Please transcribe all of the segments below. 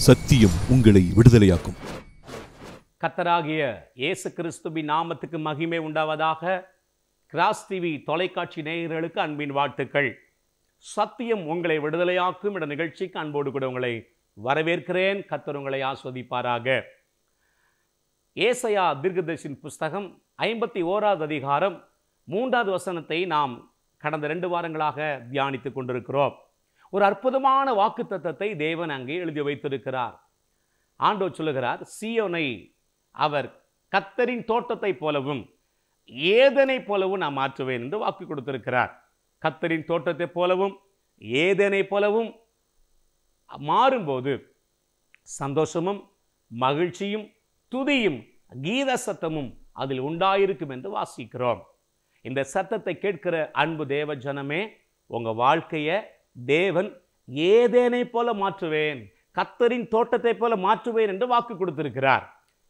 சத்தியம் உங்களை விடுதலையாக்கும். கர்த்தராகிய இயேசு கிறிஸ்துவின் நாமத்துக்கு மகிமை உண்டாவதாக. கிராஸ் டிவி தொலைக்காட்சி நேயர்களுக்கு அன்பின் வாழ்த்துக்கள். சத்தியம் உங்களை விடுதலையாக்கும் என்ற நிகழ்ச்சிக்கு அன்போடு கூட உங்களை வரவேற்கிறேன். கர்த்தர் உங்களை ஆஸ்வதிப்பாராக. ஏசாயா தீர்க்கதரிசியின் புஸ்தகம் 51வது அதிகாரம் 3வது வசனத்தை நாம் கடந்த 2 வாரங்களாக தியானித்துக் கொண்டிருக்கிறோம். ஒரு அற்புதமான வாக்குத்தத்தத்தை தேவன் அங்கே எழுதி வைத்திருக்கிறார். ஆண்டவர் சொல்லுகிறார், சீயோனை அவர் கர்த்தரின் தோட்டத்தை போலவும் ஏதேனை போலவும் நான் மாற்றுவேன் என்று வாக்கு கொடுத்திருக்கிறார். கர்த்தரின் தோட்டத்தை போலவும் ஏதேனை போலவும் மாறும்போது சந்தோஷமும் மகிழ்ச்சியும் துதியும் கீத சத்தமும் அதில் உண்டாயிருக்கும் என்று வாசிக்கிறோம். இந்த சத்தத்தை கேட்கிற அன்பு தேவ ஜனமே, உங்க வாழ்க்கையை தேவன் ஏதேனை போல மாற்றுவேன், கர்த்தரின் தோட்டத்தை போல மாற்றுவேன் என்று வாக்கு கொடுத்திருக்கிறார்.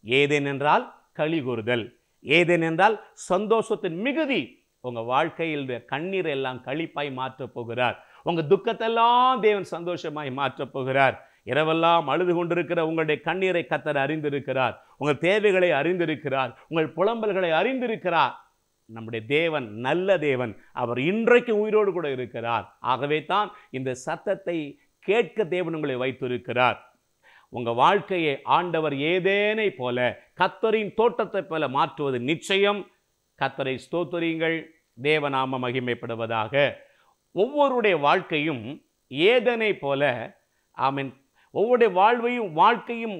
ஏதேன் என்றால் களி கூறுதல், ஏதேன் என்றால் சந்தோஷத்தின் மிகுதி. உங்க வாழ்க்கையில் கண்ணீர் எல்லாம் களிப்பாய் மாற்றப் போகிறார். உங்க துக்கத்தெல்லாம் தேவன் சந்தோஷமாய் மாற்றப் போகிறார். இரவெல்லாம் அழுது கொண்டிருக்கிற உங்களுடைய கண்ணீரை கர்த்தர் அறிந்திருக்கிறார். உங்கள் தேவைகளை அறிந்திருக்கிறார். உங்கள் புலம்பல்களை அறிந்திருக்கிறார். நம்முடைய தேவன் நல்ல தேவன். அவர் இன்றைக்கு உயிரோடு கூட இருக்கிறார். ஆகவே தான் இந்த சத்தத்தை கேட்க தேவன் உங்களை வைத்திருக்கிறார். உங்க வாழ்க்கையை ஆண்டவர் ஏதேனை போல கர்த்தரின் தோட்டத்தை போல மாற்றுவது நிச்சயம். கர்த்தரை ஸ்தோத்திரியுங்கள். தேவநாம மகிமைப்படுவதாக. ஒவ்வொருடைய வாழ்க்கையும் ஏதேனை போல ஆமென். ஒவ்வொருடைய வாழ்க்கையும்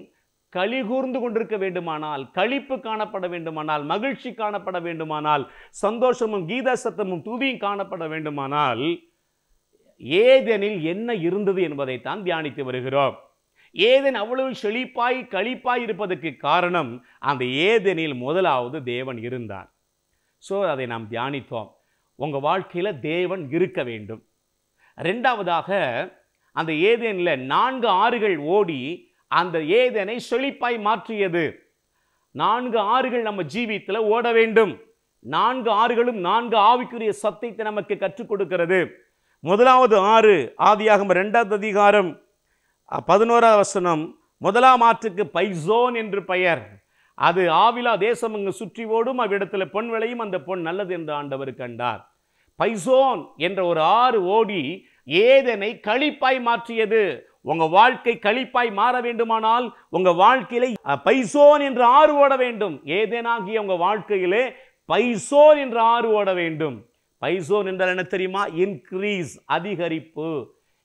களி கூர்ந்து கொண்டிருக்க வேண்டுமானால், களிப்பு காணப்பட வேண்டுமானால், மகிழ்ச்சி காணப்பட வேண்டுமானால், சந்தோஷமும் கீத சத்தமும் துதியும் காணப்பட வேண்டுமானால் ஏதேனில் என்ன இருந்தது என்பதைத்தான் தியானித்து வருகிறோம். ஏதேன் அவ்வளவு செழிப்பாய் களிப்பாய் இருப்பதற்கு காரணம், அந்த ஏதேனில் முதலாவது தேவன் இருந்தார். ஸோ அதை நாம் தியானித்தோம். உங்கள் வாழ்க்கையில் தேவன் இருக்க வேண்டும். ரெண்டாவதாக, அந்த ஏதேனில் 4 ஆறுகள் ஓடி அந்த ஏதேனை செழிப்பாய் மாற்றியது. 4 ஆறுகள் நம்ம ஜீவியத்தில் ஓட வேண்டும். 4 ஆறுகளும் 4 ஆவிக்குரிய சத்தியத்தை நமக்கு கற்றுக் கொடுக்கிறது. முதலாவது ஆறு ஆதியாகமம் 2வது அதிகாரம் 11வது வசனம். முதலாம் ஆற்றுக்கு பைசோன் என்று பெயர். அது ஆவிலா தேசம் அங்கு சுற்றி ஓடும், அவ்விடத்தில் பொன் விளையும், அந்த பொன் நல்லது என்று ஆண்டவர் கண்டார். பைசோன் என்ற ஒரு ஆறு ஓடி ஏதேனை களிப்பாய் மாற்றியது. உங்க வாழ்க்கை களிப்பாய் மாற வேண்டுமானால் உங்க வாழ்க்கையில பைசோன் என்ற ஆறு ஓட வேண்டும். ஏதேனாகிய உங்க வாழ்க்கையிலே பைசோன் என்ற ஆறு ஓட வேண்டும். பைசோன் என்றால் என்ன தெரியுமா? இன்க்ரீஸ், அதிகரிப்பு.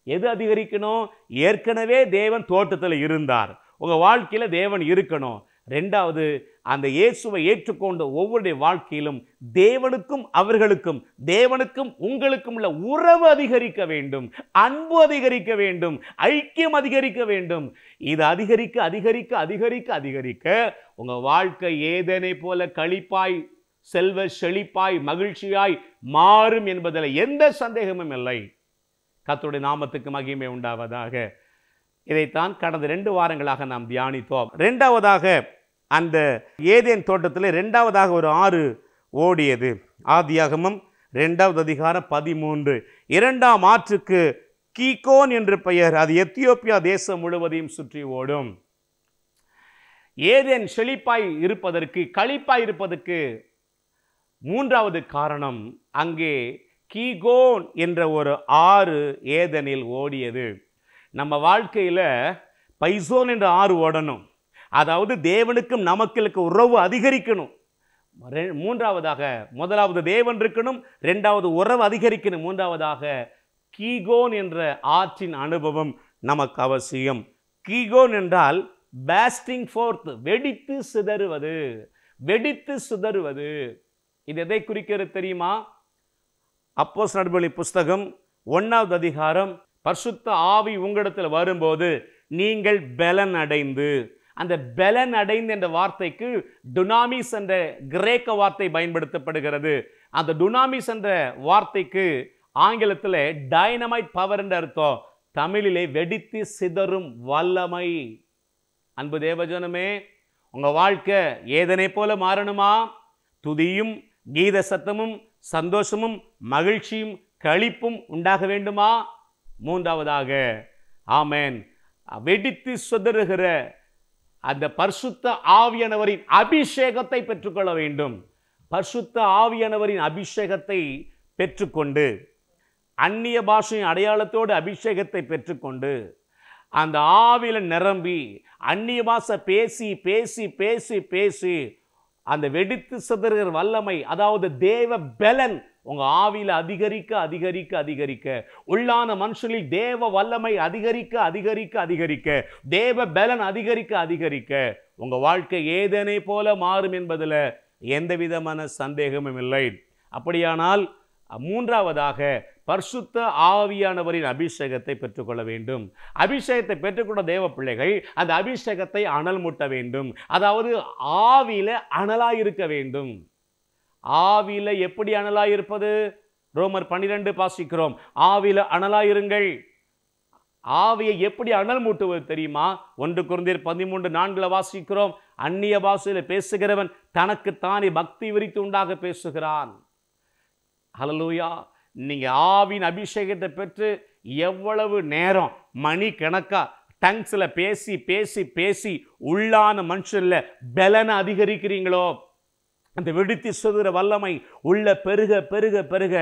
எது அதிகரிக்கணும்? ஏற்கனவே தேவன் தோட்டத்தில் இருந்தார். உங்க வாழ்க்கையில தேவன் இருக்கணும். ரெண்டாவது, அந்த இயேசுவை ஏற்றுக்கொண்ட ஒவ்வொருடைய வாழ்க்கையிலும் தேவனுக்கும் அவர்களுக்கும், தேவனுக்கும் உங்களுக்கும் உள்ள உறவு அதிகரிக்க வேண்டும், அன்பு அதிகரிக்க வேண்டும், ஐக்கியம் அதிகரிக்க வேண்டும். இது அதிகரிக்க அதிகரிக்க அதிகரிக்க அதிகரிக்க உங்க வாழ்க்கை ஏதேனை போல களிப்பாய், செல்வ செழிப்பாய், மகிழ்ச்சியாய் மாறும் என்பதில் எந்த சந்தேகமும் இல்லை. கர்த்தருடைய நாமத்துக்கு மகிமை உண்டாவதாக. இதைத்தான் கடந்த 2 வாரங்களாக நாம் தியானித்தோம். ரெண்டாவதாக, அந்த ஏதேன் தோட்டத்தில் ரெண்டாவதாக ஒரு ஆறு ஓடியது. ஆதியாகமம் 2வது அதிகாரம் 13. 2ஆம் ஆற்றுக்கு கீகோன் என்று பெயர். அது எத்தியோப்பியா தேசம் முழுவதையும் சுற்றி ஓடும். ஏதேன் செழிப்பாய் இருப்பதற்கு, களிப்பாய் இருப்பதற்கு 3வது காரணம், அங்கே கீகோன் என்ற ஒரு ஆறு ஏதேனில் ஓடியது. நம்ம வாழ்க்கையில் பைசோன் என்ற ஆறு ஓடணும். அதாவது தேவனுக்கும் நமக்கு உறவு அதிகரிக்கணும். மூன்றாவதாக, முதலாவது தேவன் இருக்கணும், ரெண்டாவது உறவு அதிகரிக்கணும், மூன்றாவதாக கீகோன் என்ற ஆற்றின் அனுபவம் நமக்கு அவசியம். கீகோன் என்றால் பேஸ்டிங் ஃபோர்த், வெடித்து சிதறுவது, வெடித்து சிதறுவது. இது எதை குறிக்கிறது தெரியுமா? அப்போஸ்தலர் நடபடிகளின் புஸ்தகம் 1வது அதிகாரம், பரிசுத்த ஆவி உங்களிடத்தில் வரும்போது நீங்கள் பலன் அடைந்து. அந்த பலன் அடைந்து என்ற வார்த்தைக்கு டுனாமிஸ் என்ற கிரேக்க வார்த்தை பயன்படுத்தப்படுகிறது. அந்த டுனாமிஸ் என்ற வார்த்தைக்கு ஆங்கிலத்தில் டைனமைட் பவர் என்ற அர்த்தம். தமிழிலே வெடித்து சிதறும் வல்லமை. அன்பு தேவஜனமே, உங்க வாழ்க்கை ஏதனை போல மாறணுமா? துதியும் கீத சத்தமும் சந்தோஷமும் மகிழ்ச்சியும் களிப்பும் உண்டாக வேண்டுமா? மூன்றாவதாக, ஆமென், வெடித்து சிதறுகிற அந்த பரிசுத்த ஆவியானவரின் அபிஷேகத்தை பெற்றுக்கொள்ள வேண்டும். பரிசுத்த ஆவியானவரின் அபிஷேகத்தை பெற்றுக்கொண்டு, அந்நிய பாஷையின் அடையாளத்தோடு அபிஷேகத்தை பெற்றுக்கொண்டு, அந்த ஆவியில நிரம்பி அந்நிய பாஷை பேசி பேசி பேசி பேசி அந்த வெடித்து சிதறுகிற வல்லமை, அதாவது தேவ பலன் உங்க ஆவியில அதிகரிக்க அதிகரிக்க அதிகரிக்க, உள்ளான மனுஷனில் தேவ வல்லமை அதிகரிக்க அதிகரிக்க அதிகரிக்க, தேவ பலன் அதிகரிக்க அதிகரிக்க உங்க வாழ்க்கை ஏதேனை போல மாறும் என்பதில் எந்த விதமான சந்தேகமும் இல்லை. அப்படியானால் மூன்றாவதாக பரிசுத்த ஆவியானவரின் அபிஷேகத்தை பெற்றுக்கொள்ள வேண்டும். அபிஷேகத்தை பெற்றுக்கொண்ட தேவ பிள்ளைகள் அந்த அபிஷேகத்தை அனல் மூட்ட வேண்டும். அதாவது ஆவியில அனலாயிருக்க வேண்டும். ஆவியில எப்படி அனலாயிருப்பது? ரோமர் 12 வாசிக்கிறோம். ஆவியில அனலாயிருங்கள். ஆவியை எப்படி அனல் மூட்டுவது தெரியுமா? 1 கொரிந்தியர் 13:4 வாசிக்கிறோம். அந்நிய பாஷையில பேசுகிறவன் தனக்கு தானே பக்தி விரித்து உண்டாக பேசுகிறான். ஹல்லேலூயா. நீங்க ஆவின் அபிஷேகத்தை பெற்று எவ்வளவு நேரம் மணி கணக்கா டங்ஸ்ல பேசி பேசி பேசி உள்ளான மனுஷன்ல பலனை அதிகரிக்கிறீங்களோ, அந்த வெடித்து சிதற வல்லமை உள்ள பெருக பெருக பெருக,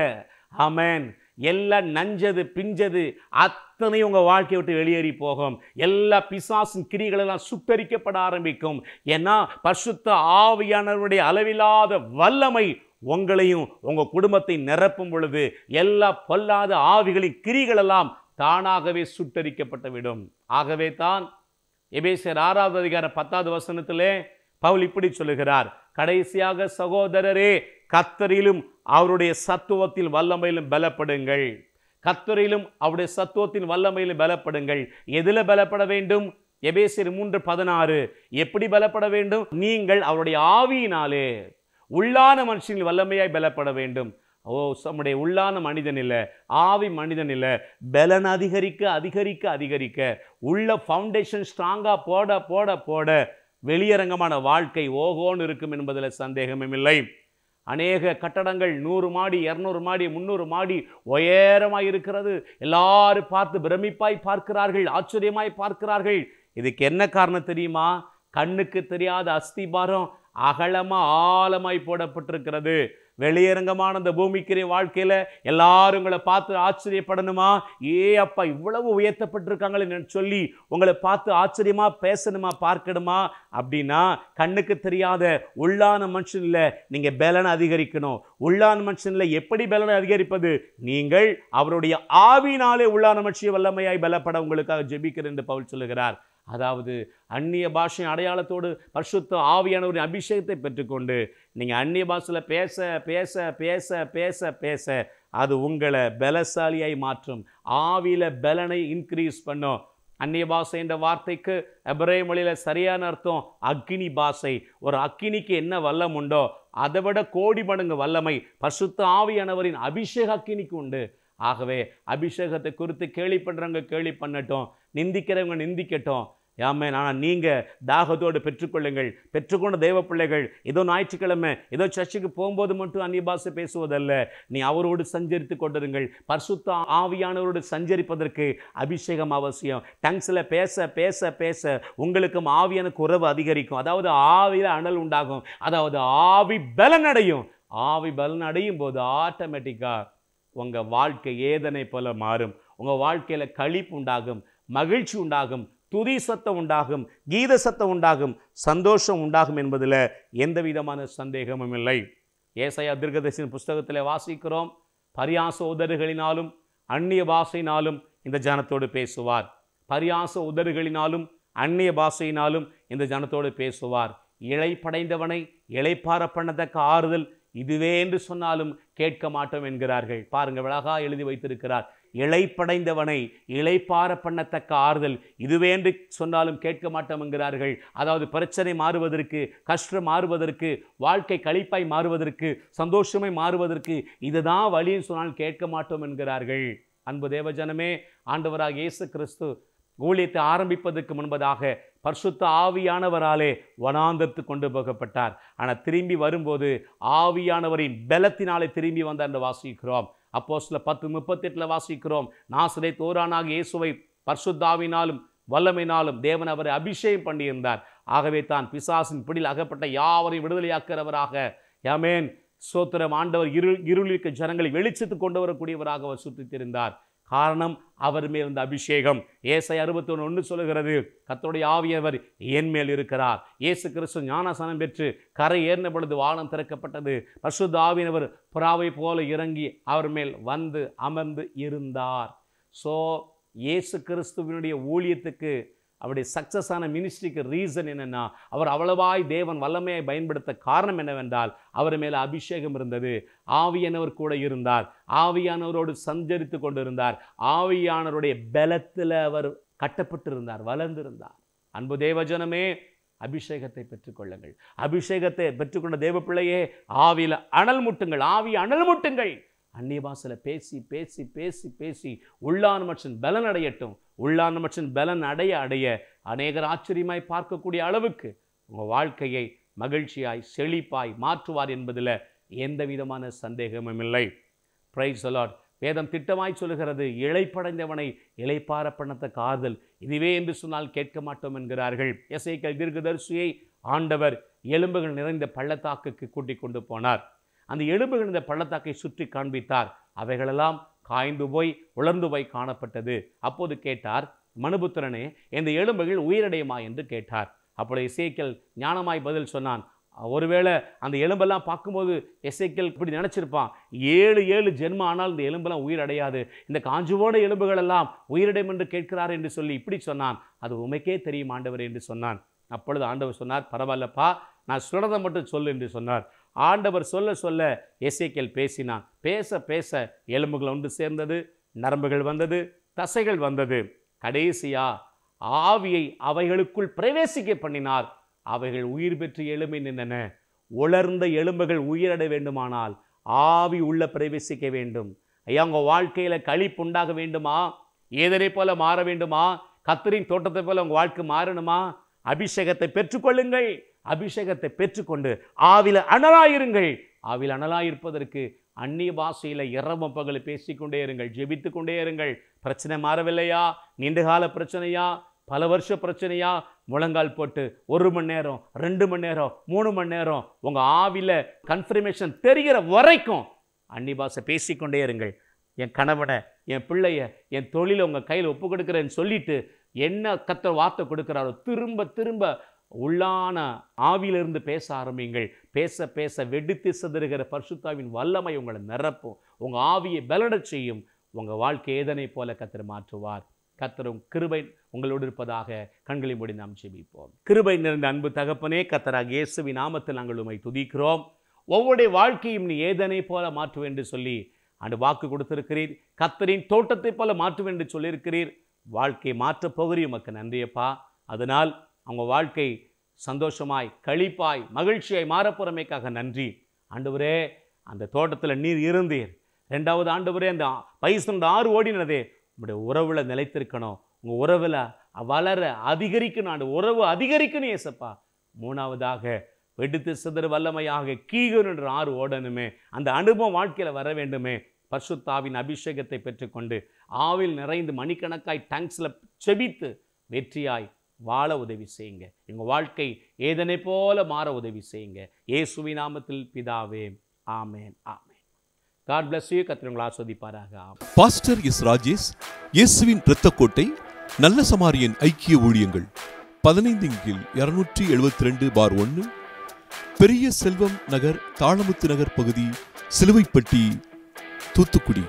ஆமென், எல்லாம் நஞ்சது பிஞ்சது அத்தனை உங்க வாழ்க்கையை விட்டு வெளியேறி போகும். எல்லா பிசாசின் கிரிகள் எல்லாம் சுட்டரிக்கப்பட ஆரம்பிக்கும். ஏன்னா பரிசுத்த ஆவியானவருடைய அளவில்லாத வல்லமை உங்களையும் உங்க குடும்பத்தை நிரப்பும் பொழுது எல்லா பொல்லாத ஆவிகளின் கிரிகள் எல்லாம் தானாகவே சுட்டரிக்கப்பட்டு விடும். ஆகவே தான் எபேசியர் 6வது அதிகாரம் 10வது வசனத்திலே பவுல் இப்படி சொல்லுகிறார், கடைசியாக சகோதரரே, கர்த்தரிலும் அவருடைய சத்துவத்தில் வல்லமையிலும் பலப்படுங்கள். கர்த்தரிலும் அவருடைய சத்துவத்தின் வல்லமையிலும் பலப்படுங்கள். எதில பலப்பட வேண்டும்? எபேசியர் 3:16 எப்படி பலப்பட வேண்டும்? நீங்கள் அவருடைய ஆவியினாலே உள்ளான மனுஷனின் வல்லமையாய் பலப்பட வேண்டும். நம்முடைய உள்ளான மனிதன் இல்லை, ஆவி மனிதன் இல்லை. பலன் அதிகரிக்க அதிகரிக்க அதிகரிக்க, உள்ள ஃபவுண்டேஷன் ஸ்ட்ராங்கா போட போட போட வெளியரங்கமான வாழ்க்கை ஓகோன்னு இருக்கும் என்பதில் சந்தேகமும் இல்லை. அநேக கட்டடங்கள் 100 மாடி 200 மாடி 300 மாடி உயரமாய் இருக்கிறது. எல்லாரும் பார்த்து பிரமிப்பாய் பார்க்கிறார்கள், ஆச்சரியமாய் பார்க்கிறார்கள். இதுக்கு என்ன காரணம் தெரியுமா? கண்ணுக்கு தெரியாத அஸ்திபாரம் அகலமா ஆழமாய் போடப்பட்டிருக்கிறது. வெளியரங்கமான அந்த பூமிக்கிற வாழ்க்கையில எல்லாரும் உங்களை பார்த்து ஆச்சரியப்படணுமா? அப்பா இவ்வளவு உயர்த்தப்பட்டிருக்காங்களே சொல்லி உங்களை பார்த்து ஆச்சரியமா பேசணுமா, பார்க்கணுமா? அப்படின்னா கண்ணுக்கு தெரியாத உள்ளான மனுஷன்ல நீங்க பலனை அதிகரிக்கணும். உள்ளான மனுஷன்ல எப்படி பலனை அதிகரிப்பது? நீங்கள் அவருடைய ஆவியினாலே உள்ளான மனுஷிய வல்லமையாய் பலப்பட உங்களுக்காக ஜெபிக்கிறேன் என்று பவுல் சொல்லுகிறார். அதாவது அந்நிய பாஷை அடையாளத்தோடு பரிசுத்த ஆவியானவரின் அபிஷேகத்தை பெற்றுக்கொண்டு நீங்கள் அந்நிய பாஷையில் பேச பேச பேச பேச பேச அது உங்களை பலசாலியாய் மாற்றும். ஆவியில் பலனை இன்க்ரீஸ் பண்ணும். அந்நிய பாஷை என்ற வார்த்தைக்கு எபிரேய மொழியில் சரியான அர்த்தம் அக்கினி பாஷை. ஒரு அக்கினிக்கு என்ன வல்லம் உண்டோ அதை விட கோடி மடங்கு வல்லமை பரிசுத்த ஆவியானவரின் அபிஷேக அக்கினிக்கு உண்டு. ஆகவே அபிஷேகத்தை குறித்து கேள்வி பண்ணுறவங்க கேள்வி பண்ணட்டும், நிந்திக்கிறவங்க நிந்திக்கட்டும். ஆமென். ஆனால் நீங்கள் தாகத்தோடு பெற்றுக்கொள்ளுங்கள். பெற்றுக்கொண்ட தேவ பிள்ளைகள் ஏதோ ஞாயிற்றுக்கிழமை ஏதோ சர்ச்சுக்கு போகும்போது மட்டும் அந்நிய பாஷை பேசுவதல்ல, நீ அவரோடு சஞ்சரித்து கொண்டிருங்கள். பரிசுத்த ஆவியானவரோடு சஞ்சரிப்பதற்கு அபிஷேகம் அவசியம். டங்ஸில் பேச பேச பேச உங்களுக்கும் ஆவியானுக்கு உறவு அதிகரிக்கும். அதாவது ஆவியில் அனல் உண்டாகும். அதாவது ஆவி பலன் அடையும். ஆவி பலன் அடையும் போது ஆட்டோமேட்டிக்காக உங்கள் வாழ்க்கை ஏதனை போல மாறும். உங்கள் வாழ்க்கையில் களிப்பு உண்டாகும், மகிழ்ச்சி உண்டாகும், துதி சத்தம் உண்டாகும், கீத சத்தம் உண்டாகும், சந்தோஷம் உண்டாகும் என்பதில் எந்த விதமான சந்தேகமும் இல்லை. ஏசாயா தீர்க்கதரிசியின் புஸ்தகத்தில் வாசிக்கிறோம், பரியாச உதடுகளினாலும் அந்நிய பாஷையினாலும் இந்த ஜனத்தோடு பேசுவார். பரியாச உதடுகளினாலும் அந்நிய பாஷையினாலும் இந்த ஜனத்தோடு பேசுவார். இளைப்படைந்தவனை இளைப்பார பண்ணத்தக்க ஆறுதல் இதுவே என்று சொன்னாலும் கேட்க மாட்டோம் என்கிறார்கள். பாருங்க, அழகா எழுதி வைத்திருக்கிறார். இளைப்படைந்தவனை இளைப்பார பண்ணத்தக்க ஆறுதல் இதுவே என்று சொன்னாலும் கேட்க மாட்டோம் என்கிறார்கள். அதாவது பிரச்சனை மாறுவதற்கு, கஷ்டம் மாறுவதற்கு, வாழ்க்கை களிப்பாய் மாறுவதற்கு, சந்தோஷமாய் மாறுவதற்கு இதுதான் வழின்னு சொன்னால் கேட்க மாட்டோம் என்கிறார்கள். அன்பு தேவஜனமே, ஆண்டவராக இயேசு கிறிஸ்து ஊழியத்தை ஆரம்பிப்பதற்கு முன்பதாக பரிசுத்த ஆவியானவராலே வனாந்தரத்து கொண்டு போகப்பட்டார். ஆனால் திரும்பி வரும்போது ஆவியானவரின் பலத்தினாலே திரும்பி வந்தார் என்று வாசிக்கிறோம். அப்போஸ்தலர் 10:38 வாசிக்கிறோம், நாசரேத் ஓரானாகிய இயேசுவை பரிசுத்த ஆவியினாலும் வல்லமையினாலும் தேவன் அவரை அபிஷேகம் பண்ணியிருந்தார். ஆகவே தான் பிசாசின் பிடியில் அகப்பட்ட யாவரையும் விடுதலையாக்கிறவராக, ஆமென், ஸ்தோத்திரம், ஆண்டவர் இருளிற்கு ஜனங்களை வெளிச்சத்துக்கு கொண்டு வரக்கூடியவராக அவர் சுற்றித் திரிந்தார். காரணம், அவர் மேல் இருந்த அபிஷேகம். ஏசாயா 61:1 சொல்லுகிறது, கர்த்தருடைய ஆவியவர் என் மேல் இருக்கிறார். இயேசு கிறிஸ்து ஞானஸ்நானம் பெற்று கரை ஏறின பொழுது வானம் திறக்கப்பட்டது. பரிசுத்த ஆவியானவர் புறாவை போல இறங்கி அவர் மேல் வந்து அமர்ந்து இருந்தார். ஸோ இயேசு கிறிஸ்துவினுடைய ஊழியத்துக்கு, அவருடைய சக்சஸான மினிஸ்ட்ரிக்கு ரீசன் என்னென்னா, அவர் அவ்வளவாய் தேவன் வல்லமையை பயன்படுத்த காரணம் என்னவென்றால் அவர் மேலே அபிஷேகம் இருந்தது. ஆவியானவர் கூட இருந்தார். ஆவியானவரோடு சஞ்சரித்து கொண்டிருந்தார். ஆவியானவருடைய பலத்தில் அவர் கட்டப்பட்டிருந்தார், வளர்ந்திருந்தார். அன்பு தேவஜனமே, அபிஷேகத்தை பெற்றுக்கொள்ளுங்கள். அபிஷேகத்தை பெற்றுக்கொண்ட தேவ பிள்ளையே, ஆவியில் அனல் முட்டுங்கள். ஆவி அனல் முட்டுங்கள். அந்நிய பாஷையில் பேசி பேசி பேசி பேசி உள்ளான மனுஷன் பலன் அடையட்டும். உள்ளான மனுஷன் பலன் அடைய அடைய அநேகர் ஆச்சரியமாய் பார்க்கக்கூடிய அளவுக்கு உங்கள் வாழ்க்கையை மகிழ்ச்சியாய் செழிப்பாய் மாற்றுவார் என்பதில் எந்த விதமான சந்தேகமும் இல்லை. Praise the Lord. வேதம் திட்டமாய் சொல்லுகிறது, இளைப்படைந்தவனை இளைப்பார பண்ணத்தக்க ஆறுதல் இதுவே என்று சொன்னால் கேட்க மாட்டோம் என்கிறார்கள். எசேக்கியேல் தீர்க்கதரிசியை ஆண்டவர் எலும்புகள் நிறைந்த பள்ளத்தாக்குக்கு கூட்டிக் கொண்டு போனார். அந்த எலும்புகள் இந்த பள்ளத்தாக்கை சுற்றி காண்பித்தார். அவைகளெல்லாம் காய்ந்து போய் உலர்ந்து போய் காணப்பட்டது. அப்போது கேட்டார், மனுபுத்திரனே, இந்த எலும்புகள் உயிரடையுமா என்று கேட்டார். அப்பொழுது எசேக்கியேல் ஞானமாய் பதில் சொன்னான். ஒருவேளை அந்த எலும்பெல்லாம் பார்க்கும்போது எசேக்கியேல் இப்படி நினச்சிருப்பான், 7 ஜென்மம் ஆனால் இந்த எலும்பெல்லாம் உயிரடையாது, இந்த காஞ்சு போன எலும்புகளெல்லாம் உயிரடையும் என்று கேட்கிறார் என்று சொல்லி இப்படி சொன்னான். அது உமைக்கே தெரியும் ஆண்டவர் என்று சொன்னான். அப்பொழுது ஆண்டவர் சொன்னார், பரவாயில்லப்பா, நான் சொல்றதை மட்டும் சொல்லு என்று சொன்னார். ஆண்டவர் சொல்ல சொல்ல எசேக்கியேல் பேசினான். பேச பேச எலும்புகள் ஒன்று சேர்ந்தது, நரம்புகள் வந்தது, தசைகள் வந்தது. கடைசியா ஆவியை அவைகளுக்குள் பிரவேசிக்க பண்ணினார். அவைகள் உயிர் பெற்று எழும்பி நின்றன. உலர்ந்த எலும்புகள் உயிரடைய வேண்டுமானால் ஆவி உள்ள பிரவேசிக்க வேண்டும். ஐயா, உங்கள் வாழ்க்கையில் களிப்பு உண்டாக வேண்டுமா? ஏதனை போல மாற வேண்டுமா? கர்த்தரின் தோட்டத்தை போல உங்கள் வாழ்க்கை மாறணுமா? அபிஷேகத்தை பெற்றுக்கொள்ளுங்கள். அபிஷேகத்தை பெற்றுக்கொண்டு ஆவில அனலாயிருங்கள். ஆவில அனலாயிருப்பதற்கு அந்நிய பாஷையில் இரவும் பகல் பேசிக்கொண்டே இருங்கள், ஜெபித்து கொண்டே இருங்கள். பிரச்சனை மாறவில்லையா? நீண்டகால பிரச்சனையா? பல வருஷ பிரச்சனையா? முழங்கால் போட்டு 1 மணி நேரம், 2 மணி நேரம், 3 மணி நேரம் உங்கள் ஆவில கன்ஃபர்மேஷன் தெரிகிற வரைக்கும் அந்நிய பாஷை பேசிக்கொண்டே இருங்கள். என் கணவனை, என் பிள்ளைய, என் தொழிலை உங்கள் கையில் ஒப்பு கொடுக்குறேன்னு சொல்லிட்டு என்ன கர்த்தர் வார்த்தை கொடுக்குறாரோ திரும்ப திரும்ப உள்ளான ஆவியிலிருந்து பேச ஆரம்பிங்கள். பேச பேச வெடித்து சிதறுகிற பரிசுத்தாவின் வல்லமை உங்களை நிரப்பும். உங்கள் ஆவியை பலனச் செய்யும். உங்கள் வாழ்க்கை ஏதனை போல கர்த்தர் மாற்றுவார். கர்த்தரும் கிருபை உங்களோடு இருப்பதாக. கண்களை மூடி நாம் ஜெபிப்போம். கிருபை நிறைந்த அன்பு தகப்பனே, கர்த்தராகிய இயேசுவின் நாமத்தில் நாங்கள் உம்மை துதிக்கிறோம். ஒவ்வொரு வாழ்க்கையும் நீ ஏதனை போல மாற்றுவேன் என்று சொல்லி அந்த வாக்கு கொடுத்திருக்கிறீர். கர்த்தரின் தோட்டத்தை போல மாற்றுவேன் என்று சொல்லியிருக்கிறீர். வாழ்க்கையை மாற்றப் போகிறீர். உமக்கு நன்றியப்பா. அதனால் அவங்க வாழ்க்கை சந்தோஷமாய், களிப்பாய், மகிழ்ச்சியாய் மாறப்புறமைக்காக நன்றி. ஆண்டவரே, அந்த தோட்டத்தில் நீர் இருந்தீர். 2வது ஆண்டவரே, அந்த பைசனோட ஆறு ஓடினதே உங்களுடைய உறவில் நிலைத்திருக்கணும். உங்கள் உறவில் வளர அதிகரிக்கணும். அந்த உறவு அதிகரிக்கணும் ஏசப்பா. 3வதாக வெடித்து சிதறு வல்லமையாக கீகன் என்ற ஆறு ஓடணுமே. அந்த அனுபவம் வாழ்க்கையில் வர வேண்டுமே. பரிசுத்தாவின் அபிஷேகத்தை பெற்றுக்கொண்டு ஆவில் நிறைந்து மணிக்கணக்காய் டங்க்ஸில் செபித்து வெற்றியாய் வாழ உதவி செய்யுங்க. எங்கள் வாழ்க்கை ஏதனை போல மாற உதவி செய்யுங்க. இயேசுவின் நாமத்தில் பிதாவே, ஆமேன், ஆமேன். God bless you. கர்த்தர் உங்களை ஆசீர்வதிப்பாராக. Pastor S. ராஜேஷ், இயேசுவின் இரத்தக்கோட்டை, நல்ல சமாரியன் ஐக்கிய ஊழியங்கள், 15/272/1, பெரிய செல்வம் நகர், தாளமுத்து நகர் பகுதி, சிலுவைப்பட்டி, தூத்துக்குடி.